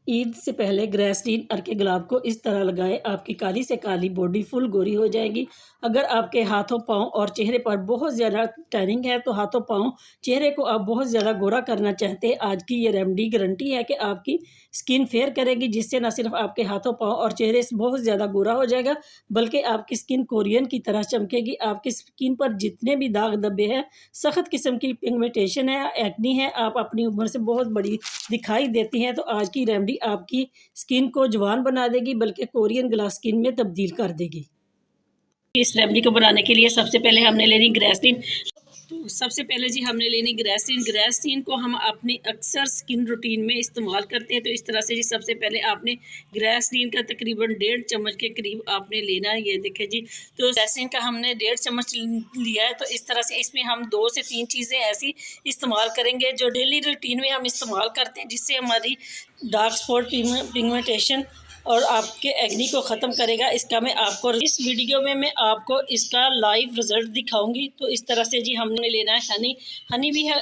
ईद से पहले ग्रेसलीन अर्के गुलाब को इस तरह लगाएं, आपकी काली से काली बॉडी फुल गोरी हो जाएगी। अगर आपके हाथों पाँव और चेहरे पर बहुत ज़्यादा टैनिंग है तो हाथों पाँव चेहरे को आप बहुत ज़्यादा गोरा करना चाहते हैं, आज की ये रेमेडी गारंटी है कि आपकी स्किन फेयर करेगी, जिससे न सिर्फ आपके हाथों पाँव और चेहरे से बहुत ज़्यादा गोरा हो जाएगा बल्कि आपकी स्किन कोरियन की तरह चमकेगी। आपकी स्किन पर जितने भी दाग धब्बे हैं, सख्त किस्म की पिगमेंटेशन है, एक्नी है, आप अपनी उम्र से बहुत बड़ी दिखाई देती हैं, तो आज की रेमेडी आपकी स्किन को जवान बना देगी बल्कि कोरियन ग्लास स्किन में तब्दील कर देगी। इस रेमेडी को बनाने के लिए सबसे पहले हमने लेनी ग्रेसलीन। तो सबसे पहले जी हमने लेनी ग्रेसलीन। ग्रेसलीन को हम अपनी अक्सर स्किन रूटीन में इस्तेमाल करते हैं। तो इस तरह से जी सबसे पहले आपने ग्रेसलीन का तकरीबन 1.5 चम्मच के करीब आपने लेना है। ये देखें जी, तो ग्रेसलीन का हमने 1.5 चम्मच लिया है। तो इस तरह से इसमें हम 2 से 3 चीज़ें ऐसी इस्तेमाल करेंगे जो डेली रूटीन में हम इस्तेमाल करते हैं, जिससे हमारी डार्क स्पॉट पिगमेंटेशन और आपके एक्नी को ख़त्म करेगा। इसका मैं आपको इस वीडियो में मैं आपको इसका लाइव रिज़ल्ट दिखाऊंगी। तो इस तरह से जी हमने लेना है हनी। हनी भी है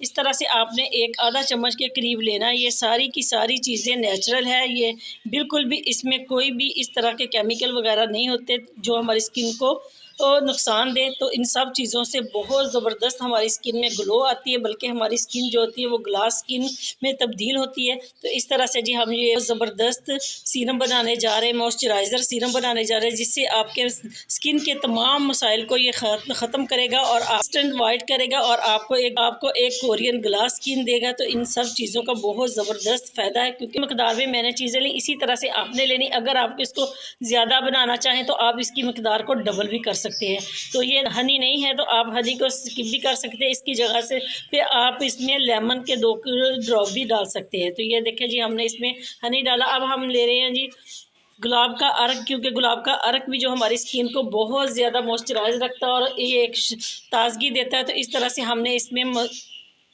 इस तरह से आपने एक आधा चम्मच के करीब लेना है। ये सारी की सारी चीज़ें नेचुरल है, ये बिल्कुल भी इसमें कोई भी इस तरह के केमिकल वगैरह नहीं होते जो हमारी स्किन को नुकसान दे। तो इन सब चीज़ों से बहुत ज़बरदस्त हमारी स्किन में ग्लो आती है, बल्कि हमारी स्किन जो होती है वो ग्लास स्किन में तब्दील होती है। तो इस तरह से जी हम ये ज़बरदस्त सीरम बनाने जा रहे हैं, मॉइस्चराइज़र सीरम बनाने जा रहे हैं, जिससे आपके स्किन के तमाम मसाइल को ये ख़त्म करेगा और इंस्टेंट वाइट करेगा और आपको एक कोरियन ग्लास स्किन देगा। तो इन सब चीज़ों का बहुत ज़बरदस्त फ़ायदा है, क्योंकि मकदार में मैंने चीज़ें ली, इसी तरह से आपने लेनी। अगर आप इसको ज़्यादा बनाना चाहें तो आप इसकी मकदार को डबल भी कर सकते हैं। तो ये हनी नहीं है तो आप हनी को स्किप भी कर सकते हैं। इसकी जगह से फिर आप इसमें लेमन के 2 ड्रॉप भी डाल सकते हैं। तो ये देखें जी हमने इसमें हनी डाला। अब हम ले रहे हैं जी गुलाब का अर्क, क्योंकि गुलाब का अर्क भी जो हमारी स्किन को बहुत ज़्यादा मॉइस्चराइज रखता है और ये एक ताजगी देता है। तो इस तरह से हमने इसमें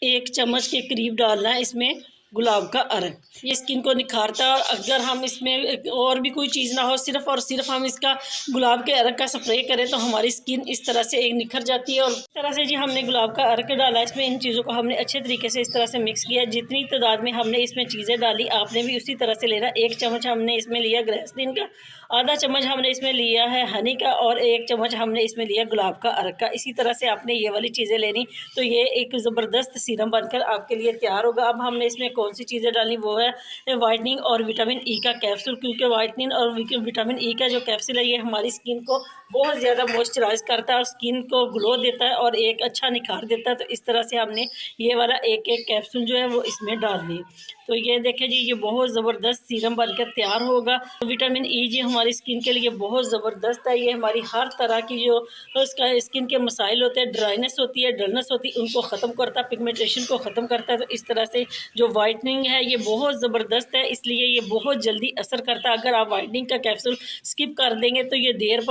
1 चम्मच के करीब डालना है इसमें गुलाब का अर्क। ये स्किन को निखारता है और अगर हम इसमें और भी कोई चीज़ ना हो, सिर्फ और सिर्फ हम इसका गुलाब के अर्क का स्प्रे करें तो हमारी स्किन इस तरह से एक निखर जाती है। और इस तरह से जी हमने गुलाब का अर्क डाला, इसमें इन चीज़ों को हमने अच्छे तरीके से इस तरह से मिक्स किया। जितनी तादाद में हमने इसमें चीज़ें डाली आपने भी उसी तरह से लेना। 1 चम्मच हमने इसमें लिया ग्रेसलीन का, आधा चम्मच हमने इसमें लिया है हनी का और 1 चम्मच हमने इसमें लिया गुलाब का अर्क का। इसी तरह से आपने ये वाली चीज़ें लेनी। तो ये एक ज़बरदस्त सीरम बनकर आपके लिए तैयार होगा। अब हमने इसमें कौन सी चीज़ें डाली, वो है वाइटनिंग और विटामिन ई का कैप्सूल, क्योंकि वाइटनिंग और विटामिन ई का जो कैप्सूल है ये हमारी स्किन को बहुत ज़्यादा मॉइस्चराइज करता है और स्किन को ग्लो देता है और एक अच्छा निखार देता है। तो इस तरह से हमने ये वाला एक कैप्सूल जो है वो इसमें डाल दी। तो ये देखें जी ये बहुत ज़बरदस्त सीरम बनकर तैयार होगा। तो विटामिन ई जी हमारी स्किन के लिए बहुत ज़बरदस्त है। ये हमारी हर तरह की जो उसका स्किन के मसाइल होते हैं, ड्राइनेस होती है, डलनेस होती है, उनको ख़त्म करता है, पिगमेंटेशन को ख़त्म करता है। तो इस तरह से जो वाइटनिंग है ये बहुत ज़बरदस्त है, इसलिए ये बहुत जल्दी असर करता है। अगर आप वाइटनिंग का कैप्सूल स्किप कर देंगे तो ये देर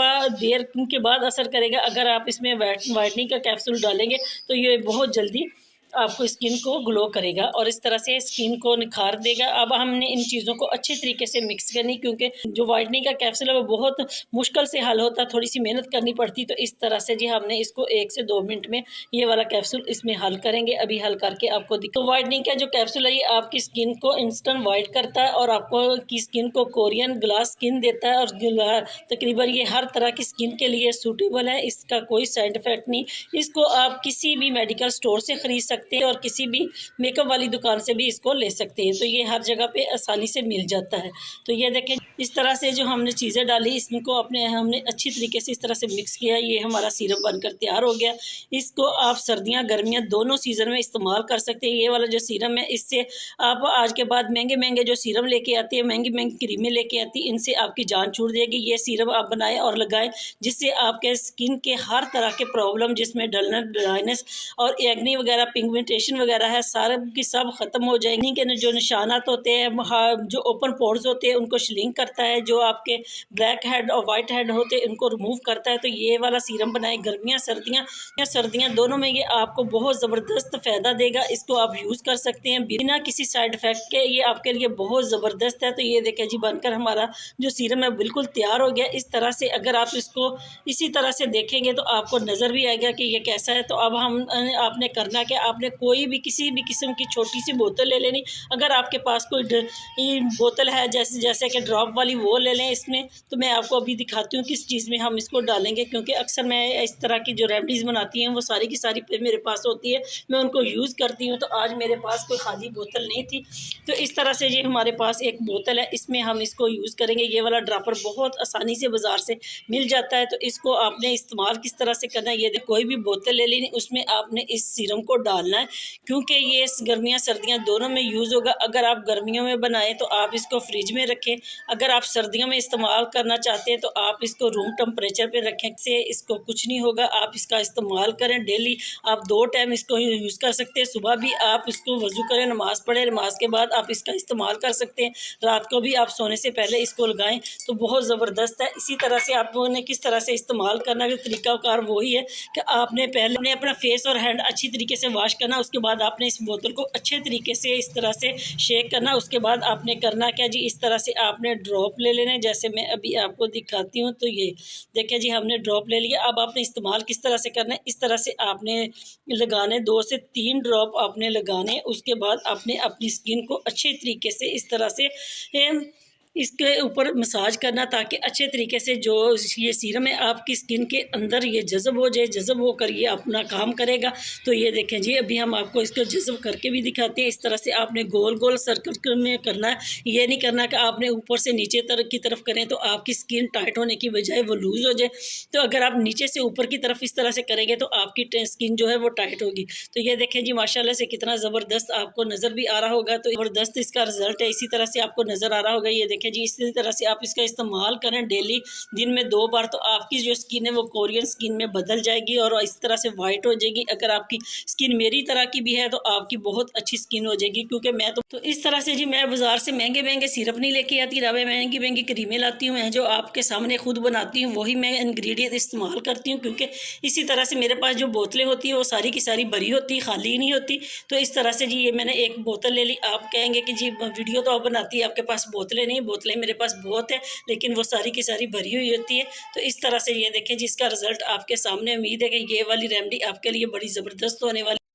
के बाद असर करेगा। अगर आप इसमें वाइटनिंग का कैप्सूल डालेंगे तो ये बहुत जल्दी आपको स्किन को ग्लो करेगा और इस तरह से स्किन को निखार देगा। अब हमने इन चीज़ों को अच्छे तरीके से मिक्स करनी, क्योंकि जो वाइटनिंग का कैप्सूल है वो बहुत मुश्किल से हल होता है, थोड़ी सी मेहनत करनी पड़ती। तो इस तरह से जी हमने इसको 1 से 2 मिनट में ये वाला कैप्सूल इसमें हल करेंगे। अभी हल करके आपको दिखा। तो वाइटनिंग का जो कैप्सूल है ये आपकी स्किन को इंस्टेंट वाइट करता है और आपको की स्किन को कोरियन ग्लास स्किन देता है और तकरीबन ये हर तरह की स्किन के लिए सूटेबल है। इसका कोई साइड इफेक्ट नहीं। इसको आप किसी भी मेडिकल स्टोर से खरीद सकते हैं और किसी भी मेकअप वाली दुकान से भी इसको ले सकते हैं। तो ये हर जगह पे आसानी से मिल जाता है। तो ये देखें इस तरह से जो हमने चीज़ें डाली इसको हमने अच्छी तरीके से इस तरह से मिक्स किया। ये हमारा सीरम बनकर तैयार हो गया। इसको आप सर्दियाँ गर्मियाँ दोनों सीज़न में इस्तेमाल कर सकते हैं। ये वाला जो सीरम है इससे आप आज के बाद महंगे जो सीरम लेके आते हैं, महंगी क्रीमें लेके आती है, इनसे आपकी जान छूट जाएगी। ये सीरम आप बनाएं और लगाएं, जिससे आपके स्किन के हर तरह के प्रॉब्लम जिसमें डलनेस, ड्राइनेस और एक्ने वगैरह, पिगमेंटेशन वगैरह है, सारे की सब खत्म हो जाएंगे। के जो निशानात होते हैं, जो ओपन पोर्स होते हैं उनको श्रिंक करता है, जो आपके ब्लैक हेड और वाइट हेड होते हैं उनको रिमूव करता है। तो ये वाला सीरम बनाए गर्मियाँ सर्दियाँ दोनों में ये आपको बहुत ज़बरदस्त फ़ायदा देगा। इसको आप यूज़ कर सकते हैं बिना किसी साइड इफ़ेक्ट के। ये आपके लिए बहुत ज़बरदस्त है। तो ये देखें जी बनकर हमारा जो सीरम है बिल्कुल तैयार हो गया। इस तरह से अगर आप इसको इसी तरह से देखेंगे तो आपको नज़र भी आएगा कि ये कैसा है। तो अब आपने करना क्या, आप आपने कोई भी किसी भी किस्म की छोटी सी बोतल ले लेनी। अगर आपके पास कोई बोतल है जैसे कि ड्रॉप वाली, वो ले लें इसमें। तो मैं आपको अभी दिखाती हूँ किस चीज़ में हम इसको डालेंगे, क्योंकि अक्सर मैं इस तरह की जो रेमडीज़ बनाती हैं वो सारी की सारी मेरे पास होती है, मैं उनको यूज़ करती हूँ। तो आज मेरे पास कोई खाली बोतल नहीं थी, तो इस तरह से ये हमारे पास एक बोतल है, इसमें हम इसको यूज़ करेंगे। ये वाला ड्रॉपर बहुत आसानी से बाज़ार से मिल जाता है। तो इसको आपने इस्तेमाल किस तरह से करना है, ये कोई भी बोतल ले लेनी, उसमें आपने इस सीरम को डालना है, क्योंकि ये गर्मियाँ सर्दियाँ दोनों में यूज़ होगा। अगर आप गर्मियों में बनाएं तो आप इसको फ्रिज में रखें, अगर आप सर्दियों में इस्तेमाल करना चाहते हैं तो आप इसको रूम टेम्परेचर पे रखें, से इसको कुछ नहीं होगा। आप इसका इस्तेमाल करें डेली, आप 2 टाइम इसको यूज़ कर सकते हैं। सुबह भी आप इसको वज़ू करें, नमाज़ पढ़ें, नमाज के बाद आप इसका इस्तेमाल कर सकते हैं। रात को भी आप सोने से पहले इसको लगाएं तो बहुत ज़बरदस्त है। इसी तरह से आपने किस तरह से इस्तेमाल करना, तरीकाकार वही है कि आपने पहले अपना फेस और हैंड अच्छी तरीके से वॉश करना, उसके बाद आपने इस बोतल को अच्छे तरीके से इस तरह से शेक करना। उसके बाद आपने करना क्या जी, इस तरह से आपने ड्रॉप ले लेने, जैसे मैं अभी आपको दिखाती हूँ। तो ये देखिए जी, हमने ड्रॉप ले लिया। अब आपने इस्तेमाल किस तरह से करना है, इस तरह से आपने लगाने, 2 से 3 ड्रॉप आपने लगाने। उसके बाद आपने अपनी स्किन को अच्छे तरीके से इस तरह से इसके ऊपर मसाज करना, ताकि अच्छे तरीके से जो ये सीरम है आपकी स्किन के अंदर ये जज़ब हो जाए। जज़ब होकर ये अपना काम करेगा। तो ये देखें जी, अभी हम आपको इसको जज़ब करके भी दिखाते हैं। इस तरह से आपने गोल गोल सर्कल में करना है, ये नहीं करना कि आपने ऊपर से नीचे की तरफ करें तो आपकी स्किन टाइट होने की बजाय वो लूज़ हो जाए। तो अगर आप नीचे से ऊपर की तरफ इस तरह से करेंगे तो आपकी स्किन जो है वो टाइट होगी। तो ये देखें जी, माशाल्लाह से कितना ज़बरदस्त आपको नज़र भी आ रहा होगा। तो ज़बरदस्त इसका रिजल्ट है, इसी तरह से आपको नज़र आ रहा होगा। ये देखें जी, इसी तरह से आप इसका इस्तेमाल करें डेली, दिन में 2 बार, तो आपकी जो स्किन है वो कोरियन स्किन में बदल जाएगी और इस तरह से वाइट हो जाएगी। अगर आपकी स्किन मेरी तरह की भी है तो आपकी बहुत अच्छी स्किन हो जाएगी, क्योंकि मैं तो इस तरह से जी, मैं बाज़ार से महंगे महंगे सिरप नहीं लेके आती, रवे महंगी महंगी क्रीमें लाती हूँ। मैं जो आपके सामने खुद बनाती हूँ वही मैं इंग्रेडिएंट इस्तेमाल करती हूँ, क्योंकि इसी तरह से मेरे पास जो बोतलें होती हैं वो सारी की सारी भरी होती, खाली नहीं होती। तो इस तरह से जी, ये मैंने एक बोतल ले ली। आप कहेंगे कि जी वीडियो तो आप बनाती है, आपके पास बोतलें नहीं। बोतलें मेरे पास बहुत है, लेकिन वो सारी की सारी भरी हुई होती है। तो इस तरह से ये देखें जिसका रिजल्ट आपके सामने। उम्मीद है कि ये वाली रेमेडी आपके लिए बड़ी ज़बरदस्त होने वाली